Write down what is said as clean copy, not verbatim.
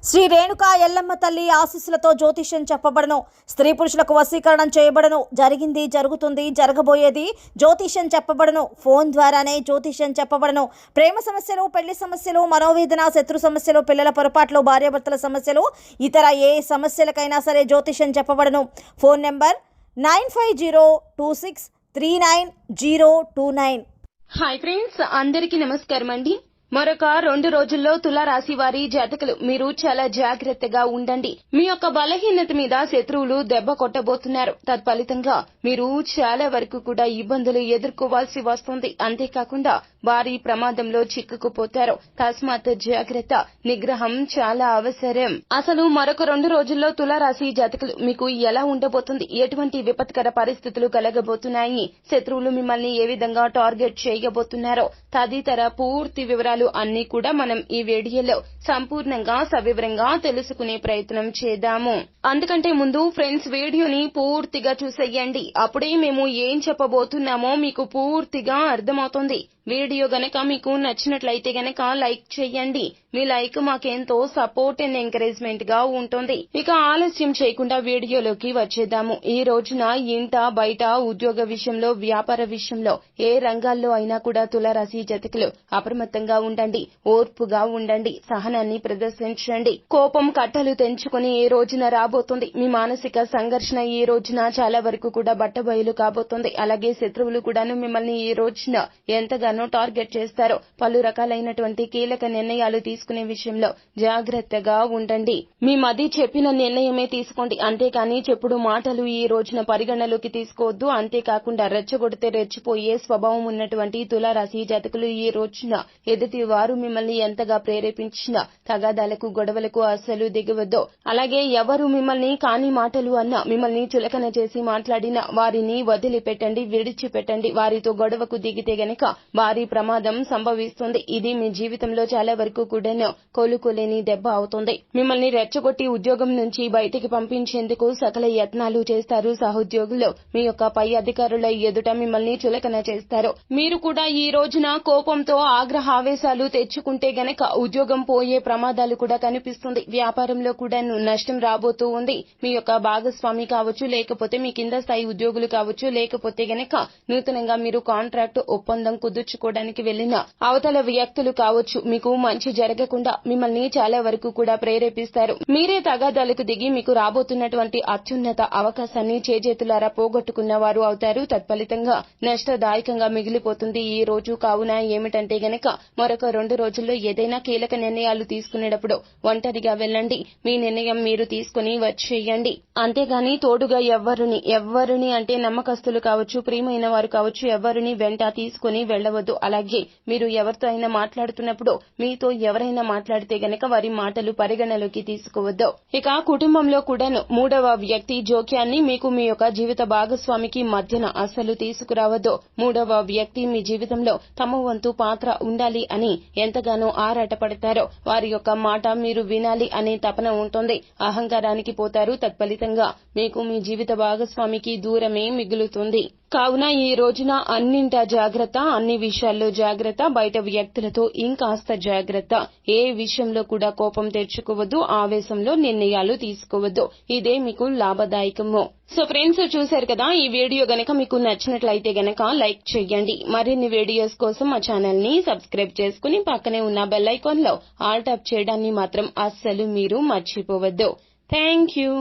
శ్రీ రేణుకా ఎల్లమ్మ తల్లి ఆశీస్సులతో జ్యోతిష్యం చెప్పబడను. స్త్రీ పురుషులకు వశీకరణం చేయబడను. జరిగింది, జరుగుతుంది, జరగబోయేది జ్యోతిష్యం చెప్పబడను. ఫోన్ ద్వారానే జ్యోతిష్యం చెప్పబడను. ప్రేమ సమస్యలు, పెళ్లి సమస్యలు, మనోవేదన, శత్రు సమస్యలు, పిల్లల పొరపాట్లు, భార్యాభర్తల సమస్యలు, ఇతర ఏ సమస్యలకైనా సరే జ్యోతిష్యం చెప్పబడను. Phone number 9502639029. హాయ్ ఫ్రెండ్స్, అందరికీ నమస్కారం అండి. మరొక 2 రోజుల్లో తులారాశి వారి జాతకులు మీరు చాలా జాగ్రత్తగా ఉండండి. మీ యొక్క బలహీనత మీద శత్రువులు దెబ్బ కొట్టబోతున్నారు. తత్ఫలితంగా మీరు చాలా వరకు కూడా ఇబ్బందులు ఎదుర్కోవాల్సి వస్తుంది. అంతేకాకుండా భారీ ప్రమాదంలో చిక్కుకుపోతారు. తస్మాత్ జాగ్రత్త, నిగ్రహం చాలా అవసరం. అసలు మరొక 2 రోజుల్లో తులారాశి జాతకులు మీకు ఎలా ఉండబోతుంది, ఎటువంటి విపత్కర పరిస్థితులు కలగబోతున్నాయి, శత్రువులు మిమ్మల్ని ఏ విధంగా టార్గెట్ చేయబోతున్నారో తదితర పూర్తి వివరాలు అన్ని కూడా మనం ఈ వీడియోలో సంపూర్ణంగా సవివరంగా తెలుసుకునే ప్రయత్నం చేద్దాము. అందుకంటే ముందు ఫ్రెండ్స్, వీడియోని పూర్తిగా చూసేయండి. అప్పుడే మేము ఏం చెప్పబోతున్నామో మీకు పూర్తిగా అర్థమవుతుంది. వీడియో గనక మీకు నచ్చినట్లయితే గనక లైక్ చేయండి. మీ లైక్ మాకెంతో సపోర్ట్ అండ్ ఎంకరేజ్మెంట్ గా ఉంటుంది. ఇక ఆలస్యం చేయకుండా వీడియోలోకి వచ్చేద్దాము. ఈ రోజున ఇంట బయట ఉద్యోగ విషయంలో, వ్యాపార విషయంలో, ఏ రంగాల్లో అయినా కూడా తులారాశి జాతకులు అప్రమత్తంగా ఉండండి. ఓర్పుగా ఉండండి. సహనాన్ని ప్రదర్శించండి. కోపం కట్టలు తెంచుకుని ఈ రోజున రాబోతుంది. మీ మానసిక సంఘర్షణ ఈ రోజున చాలా వరకు కూడా బట్టబయలు కాబోతుంది. అలాగే శత్రువులు కూడాను మిమ్మల్ని ఈ రోజున ఎంతగానో టార్గెట్ చేస్తారు. పలు రకాలైనటువంటి కీలక నిర్ణయాలు తీసుకునే విషయంలో జాగ్రత్తగా ఉండండి. మీ మది చెప్పిన నిర్ణయమే తీసుకోండి. అంతేకాని చెప్పుడు మాటలు ఈ రోజున పరిగణలోకి తీసుకోవద్దు. అంతేకాకుండా రెచ్చగొడితే రెచ్చిపోయే స్వభావం ఉన్నటువంటి తులారాశి జాతకులు ఈ రోజున ఎదుటి వారు మిమ్మల్ని ఎంతగా ప్రేరేపించినా తగాదాలకు, గొడవలకు అస్సలు దిగవద్దు. అలాగే ఎవరు మిమ్మల్ని కాని మాటలు అన్నా, మిమ్మల్ని చులకన చేసి మాట్లాడినా వారిని వదిలిపెట్టండి, విడిచిపెట్టండి. వారితో గొడవకు దిగితే గనక భారీ ప్రమాదం సంభవిస్తుంది. ఇది మీ జీవితంలో చాలా వరకు కూడా కోలుకోలేని దెబ్బ అవుతుంది. మిమ్మల్ని రెచ్చగొట్టి ఉద్యోగం నుంచి బయటికి పంపించేందుకు సకల యత్నాలు చేస్తారు. సహోద్యోగులు మీ యొక్క పై అధికారుల ఎదుట మిమ్మల్ని చులకన చేస్తారు. మీరు కూడా ఈ రోజున కోపంతో ఆగ్రహావేశాలు తెచ్చుకుంటే గనక ఉద్యోగం పోయే ప్రమాదాలు కూడా కనిపిస్తుంది. వ్యాపారంలో కూడా నష్టం రాబోతూ ఉంది. మీ యొక్క భాగస్వామి కావచ్చు, లేకపోతే మీ కింద స్థాయి ఉద్యోగులు కావచ్చు, లేకపోతే గనక నూతనంగా మీరు కాంట్రాక్ట్ ఒప్పందం కుదుర్చుకోవడానికి వెళ్లిన అవతల వ్యక్తులు కావచ్చు, మీకు మంచి జరగకుండా మిమ్మల్ని చాలా వరకు కూడా ప్రేరేపిస్తారు. మీరే తగాదాలకు దిగి మీకు రాబోతున్నటువంటి అత్యున్నత అవకాశాన్ని చేజేతులారా పోగొట్టుకున్న వారు అవుతారు. తత్ఫలితంగా నష్టదాయకంగా మిగిలిపోతుంది ఈ రోజు. కావున ఏమిటంటే గనక మరొక 2 రోజుల్లో ఏదైనా కీలక నిర్ణయాలు తీసుకునేటప్పుడు ఒంటరిగా వెళ్ళండి. మీ నిర్ణయం మీరు తీసుకుని వచ్చేయండి. అంతేగాని తోడుగా ఎవ్వరిని అంటే నమ్మకస్తులు కావచ్చు, ప్రియమైన వారు కావచ్చు, ఎవరిని వెంట తీసుకుని వెళ్లవద్దు. అలాగే మీరు ఎవరితో అయినా మాట్లాడుతున్నప్పుడు మీతో ఎవరైనా మాట్లాడితే గనక వారి మాటలు పరిగణలోకి తీసుకోవద్దు. ఇక కుటుంబంలో కూడాను మూడవ వ్యక్తి జోక్యాన్ని మీకు మీ యొక్క జీవిత భాగస్వామికి మధ్యన అస్సలు తీసుకురావద్దు. మూడవ వ్యక్తి మీ జీవితంలో తమ వంతు పాత్ర ఉండాలి అని ఎంతగానో ఆరాటపడతారో వారి యొక్క మాట మీరు వినాలి అనే తపన ఉంటుంది. అహంకారానికి పోతారు. తత్ఫలితంగా మీకు మీ జీవిత భాగస్వామికి దూరమే మిగులుతుంది. కావున ఈ రోజున అన్నింటా జాగ్రత్త, అన్ని విషయాల్లో జాగ్రత్త, బయట వ్యక్తులతో ఇంకాస్త జాగ్రత్త. ఏ విషయంలో కూడా కోపం తెచ్చుకోవద్దు, ఆవేశంలో నిర్ణయాలు తీసుకోవద్దు. ఇదే మీకు లాభదాయకము. సో ఫ్రెండ్స్, చూశారు కదా, ఈ వీడియో గనక మీకు నచ్చినట్లయితే గనక లైక్ చేయండి. మరిన్ని వీడియోస్ కోసం మా ఛానల్ ని సబ్స్క్రైబ్ చేసుకుని పక్కనే ఉన్న బెల్ ఐకాన్ లో ఆల్ టాప్ చేయడాన్ని మాత్రం అస్సలు మీరు మర్చిపోవద్దు. Thank you.